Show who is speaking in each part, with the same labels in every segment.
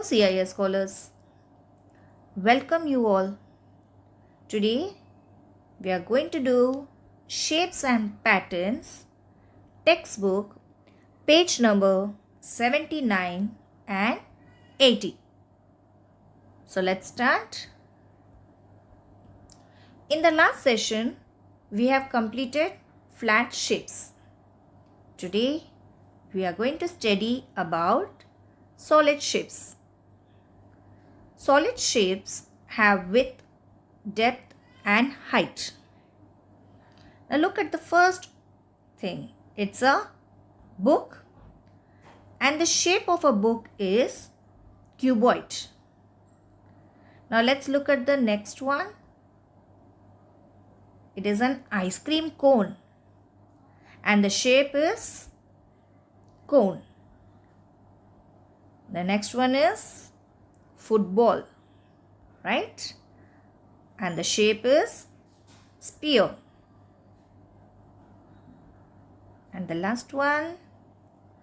Speaker 1: CIS scholars, welcome you all. Today we are going to do Shapes and Patterns textbook page number 79 and 80. So let's start. In the last session we have completed flat shapes. Today we are going to study about solid shapes. Solid shapes have width, depth and height. Now look at the first thing. It's a book and the shape of a book is cuboid. Now let's look at the next one. It is an ice cream cone and the shape is cone. The next one is football, right? And the shape is spear. And the last one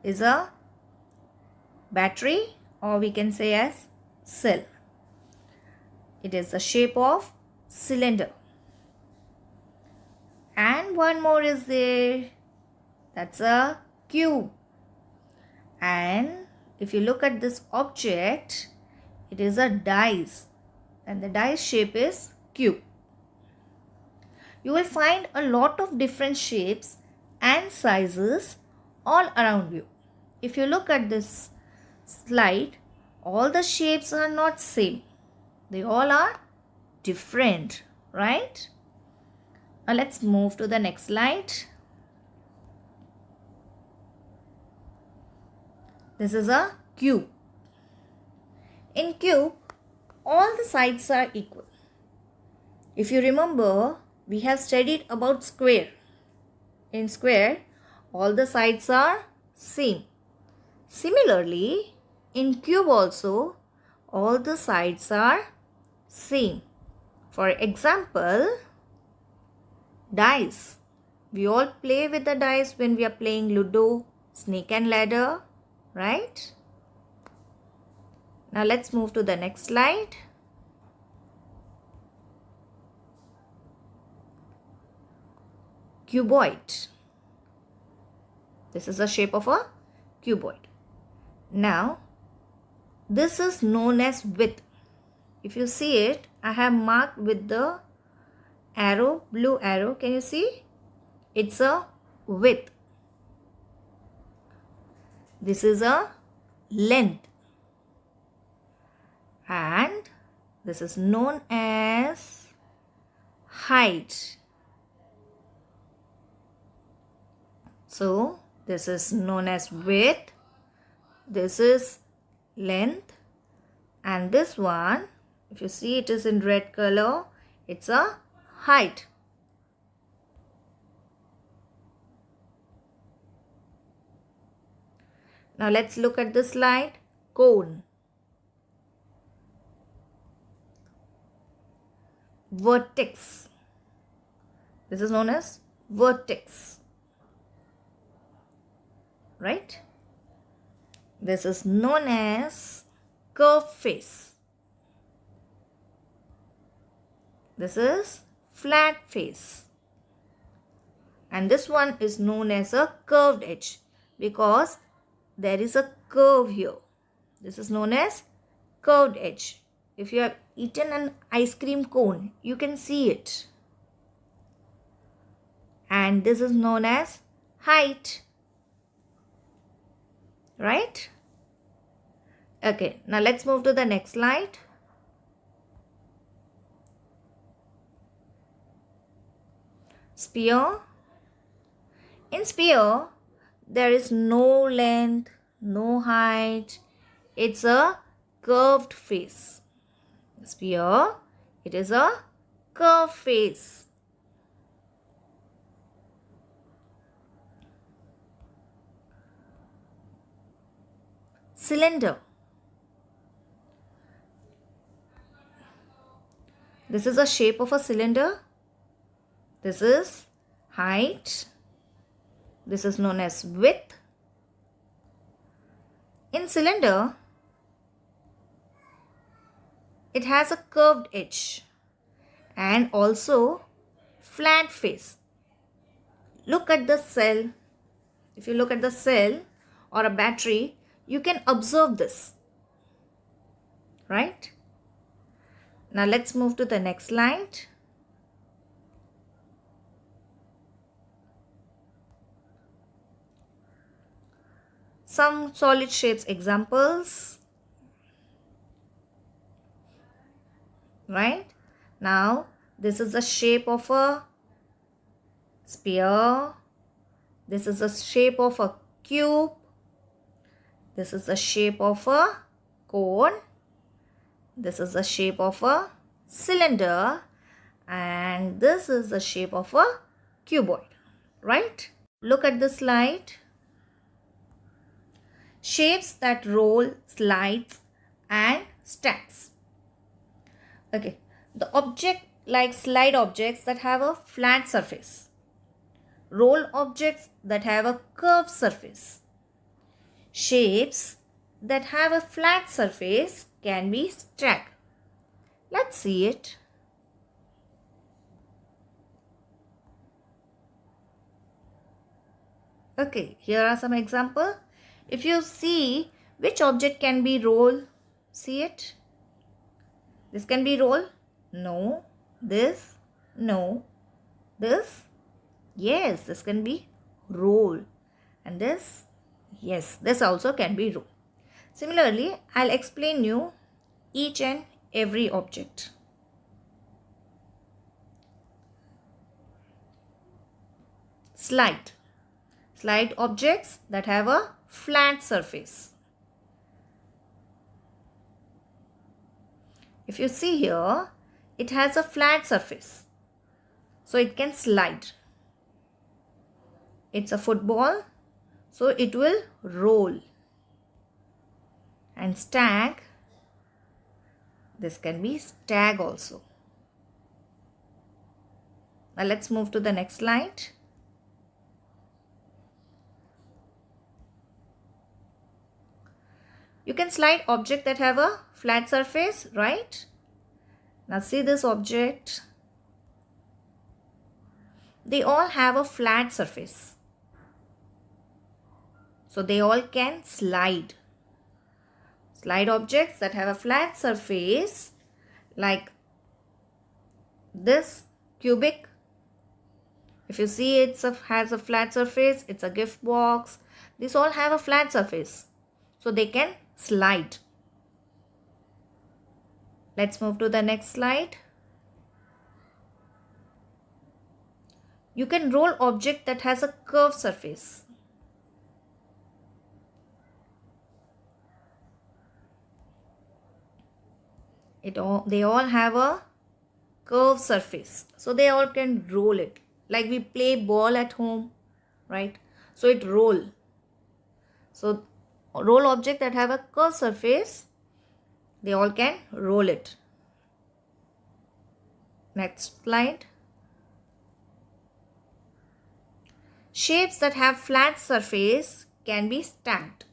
Speaker 1: is a battery, or we can say as cell. It is the shape of cylinder. And one more is there. That's a cube. And if you look at this object, it is a dice. And the dice shape is cube. You will find a lot of different shapes and sizes all around you. If you look at this slide, all the shapes are not same. They all are different, right? Now let's move to the next slide. This is a cube. In cube, all the sides are equal. If you remember, we have studied about square. In square, all the sides are same. Similarly, in cube also, all the sides are same. For example, dice. We all play with the dice when we are playing Ludo, Snake and Ladder, right? Now let's move to the next slide. Cuboid. This is the shape of a cuboid. Now, this is known as width. If you see it, I have marked with the arrow, blue arrow. Can you see? It's a width. This is a length. And this is known as height. So, this is known as width, this is length, and this one, if you see it is in red color, it's a height. Now let's look at the slide. Cone. Vertex. This is known as vertex. Right? This is known as curved face. This is flat face. And this one is known as a curved edge because there is a curve here. This is known as curved edge. If you have eaten an ice cream cone, you can see it. And this is known as height. Right? Okay, now let's move to the next slide. Spear. In spear, there is no length, no height. It's a curved face. Spear, it is a curved face. Cylinder. This is a shape of a cylinder. This is height This is known as width. In cylinder, it has a curved edge and also flat face. Look at the cell. If you look at the cell or a battery, you can observe this, right? Now let's move to the next slide. Some solid shapes examples, right? Now this is the shape of a sphere. This is the shape of a cube. This is the shape of a cone. This is the shape of a cylinder. And this is the shape of a cuboid, right? Look at the slide. Shapes that roll, slides and stacks. Okay, the object like slide objects that have a flat surface. Roll objects that have a curved surface. Shapes that have a flat surface can be stacked. Let's see it. Okay, here are some examples. If you see which object can be roll, see it? This can be roll? No. This? No. This? Yes, this can be roll. And this? Yes, this also can be roll. Similarly, I'll explain you each and every object. Slide. Slide objects that have a flat surface. If you see here, it has a flat surface, so it can slide. It's a football, so it will roll. And stack, this can be stack also. Now let's move to the next slide. You can slide objects that have a flat surface, right? Now see this object. They all have a flat surface, so they all can slide. Slide objects that have a flat surface like this cubic. If you see it has a flat surface, it's a gift box. These all have a flat surface, so they can slide. Let's move to the next slide. You can roll object that has a curved surface. They all have a curved surface, so they all can roll it. Like we play ball at home, right? So it roll. So roll object that have a curved surface, they all can roll it. Next slide. Shapes that have flat surface can be stacked.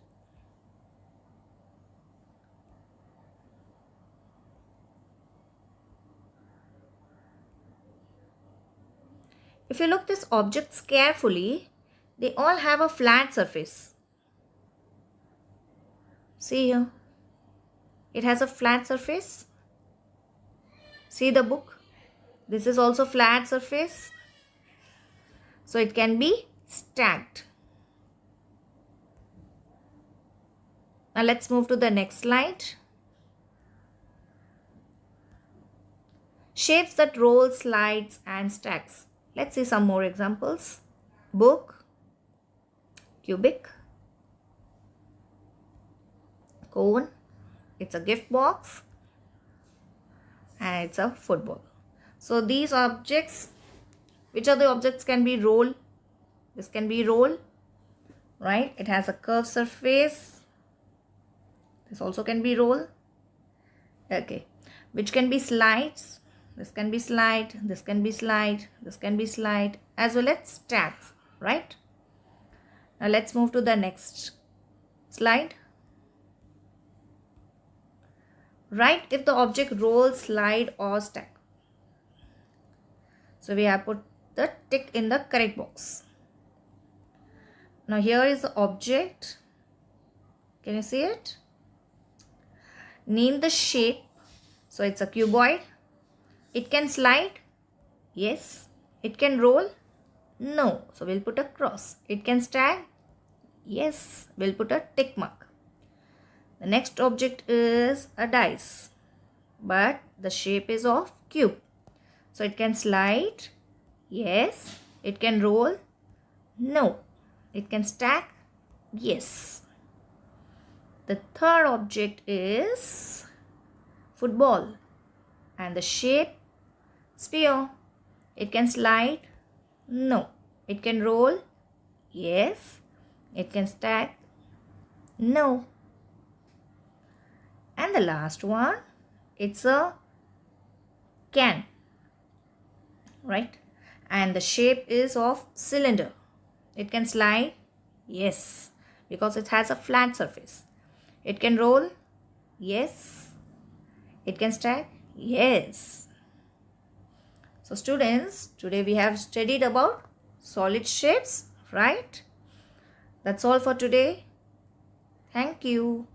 Speaker 1: If you look these objects carefully, they all have a flat surface. See here. It has a flat surface. See the book. This is also flat surface. So it can be stacked. Now let's move to the next slide. Shapes that roll, slides and stacks. Let's see some more examples. Book, cubic, cone, it's a gift box, and it's a football. So these objects, which are the objects can be roll? This can be roll, right? It has a curved surface. This also can be roll. Okay. Which can be slides? This can be slide, this can be slide, this can be slide, as well as stacks, right? Now let's move to the next slide. Write if the object rolls, slide or stack. So we have put the tick in the correct box. Now here is the object. Can you see it? Name the shape. So it's a cuboid. It can slide. Yes. It can roll. No. So we'll put a cross. It can stack. Yes. We'll put a tick mark. The next object is a dice. But the shape is of cube. So it can slide. Yes. It can roll. No. It can stack. Yes. The third object is football. And the shape, sphere. It can slide. No. It can roll. Yes. It can stack. No. And the last one, it's a can. Right? And the shape is of cylinder. It can slide. Yes. Because it has a flat surface. It can roll. Yes. It can stack. Yes. So students, today we have studied about solid shapes, right? That's all for today. Thank you.